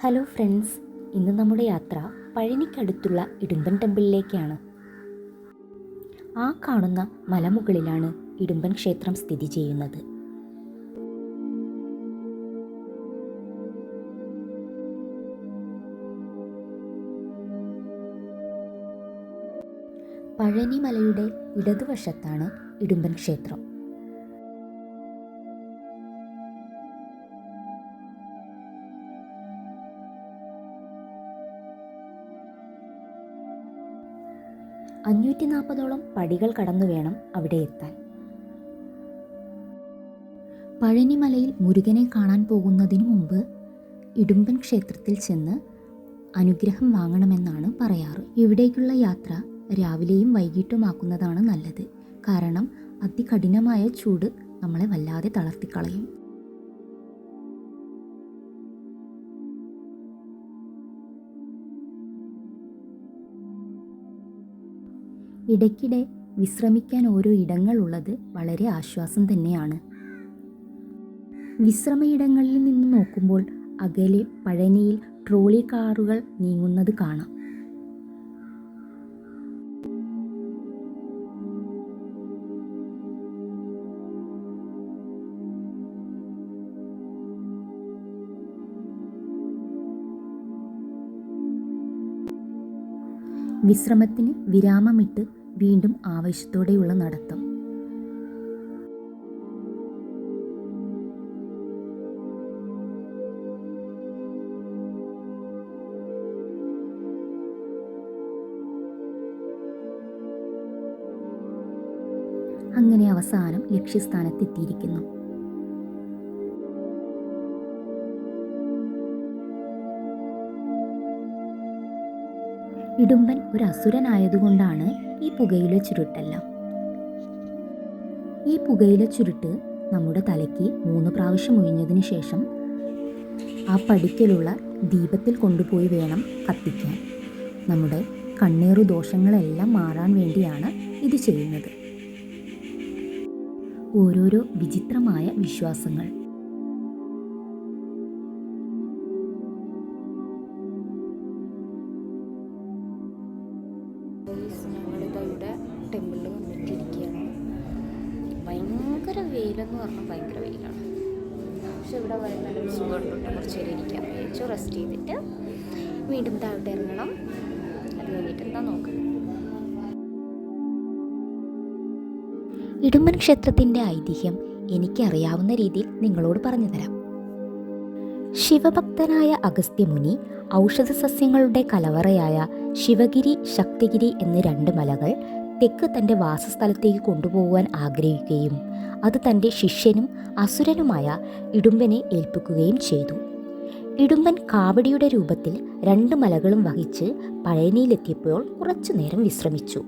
Hello friends, ഇന്ന് നമ്മുടെ യാത്ര പഴനിക്കടുത്തുള്ള ഇടുമ്പൻ ടെമ്പിളിലേക്കാണ്. ആ കാണുന്ന മലമുകളിലാണ് ഇടുമ്പൻ ക്ഷേത്രം സ്ഥിതി ചെയ്യുന്നത്. പഴനി മലയുടെ ഇടതുവശത്താണ് ഇടുമ്പൻ ക്ഷേത്രം. അഞ്ഞൂറ്റി പടികൾ കടന്നു വേണം അവിടെ എത്താൻ. പഴനിമലയിൽ മുരുകനെ കാണാൻ പോകുന്നതിനു മുമ്പ് ഇടുമ്പൻ ക്ഷേത്രത്തിൽ ചെന്ന് അനുഗ്രഹം വാങ്ങണമെന്നാണ് പറയാറ്. ഇവിടേക്കുള്ള യാത്ര രാവിലെയും വൈകിട്ടുമാക്കുന്നതാണ് നല്ലത്. കാരണം അതികഠിനമായ ചൂട് നമ്മളെ വല്ലാതെ തളർത്തിക്കളയും. ഇടയ്ക്കിടെ വിശ്രമിക്കാൻ ഓരോ ഇടങ്ങളുള്ളത് വളരെ ആശ്വാസം തന്നെയാണ്. വിശ്രമയിടങ്ങളിൽ നിന്ന് നോക്കുമ്പോൾ അകലെ പഴനിയിൽ ട്രോളി കാറുകൾ നീങ്ങുന്നത് കാണാം. വിശ്രമത്തിന് വിരാമമിട്ട് വീണ്ടും ആവേശത്തോടെയുള്ള നടത്തം. അങ്ങനെ അവസാനം ലക്ഷ്യസ്ഥാനത്തെത്തിയിരിക്കുന്നു. ഇടുമ്പൻ ഒരു അസുരനായതുകൊണ്ടാണ് ഈ പുകയില ചുരുട്ടെല്ലാം. ഈ പുകയില ചുരുട്ട് നമ്മുടെ തലയ്ക്ക് 3 പ്രാവശ്യം ഒഴിഞ്ഞതിന് ശേഷം ആ പടിക്കലുള്ള ദീപത്തിൽ കൊണ്ടുപോയി വേണം കത്തിക്കാൻ. നമ്മുടെ കണ്ണേറു ദോഷങ്ങളെല്ലാം മാറാൻ വേണ്ടിയാണ് ഇത് ചെയ്യുന്നത്. ഓരോരോ വിചിത്രമായ വിശ്വാസങ്ങൾ. ഞങ്ങളിവിടെ ടെമ്പിളിൽ വന്നിട്ടിരിക്കുകയാണ്. ഭയങ്കര വെയിലെന്ന് പറഞ്ഞാൽ ഭയങ്കര വെയിലാണ്. പക്ഷെ ഇവിടെ വരെ നല്ലൊരു സുഖമുണ്ട്. കുറച്ച് നേരം ഇരിക്കാൻ വിചാരിച്ചു. റെസ്റ്റ് ചെയ്തിട്ട് വീണ്ടും താഴോട്ട് ഇറങ്ങണം. അത് കഴിഞ്ഞിട്ട് എന്താ നോക്കാം. ഇടുമ്പൻ ക്ഷേത്രത്തിൻ്റെ ഐതിഹ്യം എനിക്കറിയാവുന്ന രീതിയിൽ നിങ്ങളോട് പറഞ്ഞു തരാം. ശിവഭക്തനായ അഗസ്ത്യമുനി ഔഷധ സസ്യങ്ങളുടെ കലവറയായ ശിവഗിരി, ശക്തിഗിരി എന്നീ 2 മലകൾ തെക്ക് തൻ്റെ വാസസ്ഥലത്തേക്ക് കൊണ്ടുപോകുവാൻ ആഗ്രഹിക്കുകയും അത് തൻ്റെ ശിഷ്യനും അസുരനുമായ ഇടുമ്പനെ ഏൽപ്പിക്കുകയും ചെയ്തു. ഇടുമ്പൻ കാവടിയുടെ രൂപത്തിൽ 2 മലകളും വഹിച്ച് പഴനിയിലെത്തിയപ്പോൾ കുറച്ചു നേരം വിശ്രമിച്ചു.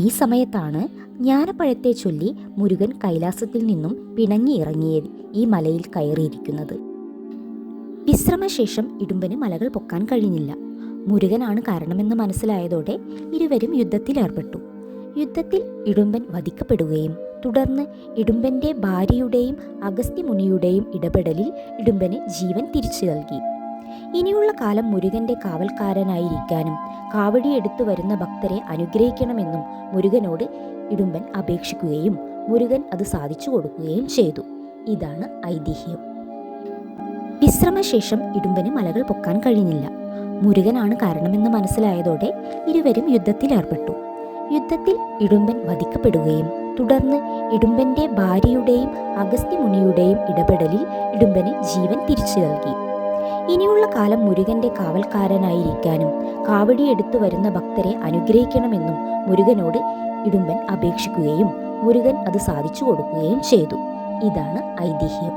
ഈ സമയത്താണ് ജ്ഞാനപ്പഴത്തെ ചൊല്ലി മുരുകൻ കൈലാസത്തിൽ നിന്നും പിണങ്ങിയിറങ്ങിയ ഈ മലയിൽ കയറിയിരിക്കുന്നത്. വിശ്രമശേഷം ഇടുമ്പന് മലകൾ പൊക്കാൻ കഴിഞ്ഞില്ല. മുരുകനാണ് കാരണമെന്ന് മനസ്സിലായതോടെ ഇരുവരും യുദ്ധത്തിലേർപ്പെട്ടു. യുദ്ധത്തിൽ ഇടുമ്പൻ വധിക്കപ്പെടുകയും തുടർന്ന് ഇടുമ്പൻ്റെ ഭാര്യയുടെയും അഗസ്ത്യമുനിയുടെയും ഇടപെടലിൽ ഇടുമ്പന് ജീവൻ തിരിച്ചു നൽകി. ഇനിയുള്ള കാലം മുരുകൻ്റെ കാവൽക്കാരനായിരിക്കാനും കാവടിയെടുത്തു വരുന്ന ഭക്തരെ അനുഗ്രഹിക്കണമെന്നും മുരുകനോട് ഇടുമ്പൻ അപേക്ഷിക്കുകയും മുരുകൻ അത് സാധിച്ചു കൊടുക്കുകയും ചെയ്തു. ഇതാണ് ഐതിഹ്യം. വിശ്രമശേഷം ഇടുമ്പന് മലകൾ പൊക്കാൻ കഴിഞ്ഞില്ല. മുരുകനാണ് കാരണമെന്ന് മനസ്സിലായതോടെ ഇരുവരും യുദ്ധത്തിലേർപ്പെട്ടു. യുദ്ധത്തിൽ ഇടുമ്പൻ വധിക്കപ്പെടുകയും തുടർന്ന് ഇടുമ്പൻ്റെ ഭാര്യയുടെയും അഗസ്ത്യമുനിയുടെയും ഇടപെടലിൽ ഇടുമ്പന് ജീവൻ തിരിച്ചു നൽകി. ഇനിയുള്ള കാലം മുരുകൻ്റെ കാവൽക്കാരനായിരിക്കാനും കാവടിയെടുത്തു വരുന്ന ഭക്തരെ അനുഗ്രഹിക്കണമെന്നും മുരുകനോട് ഇടുമ്പൻ അപേക്ഷിക്കുകയും മുരുകൻ അത് സാധിച്ചു കൊടുക്കുകയും ചെയ്തു. ഇതാണ് ഐതിഹ്യം.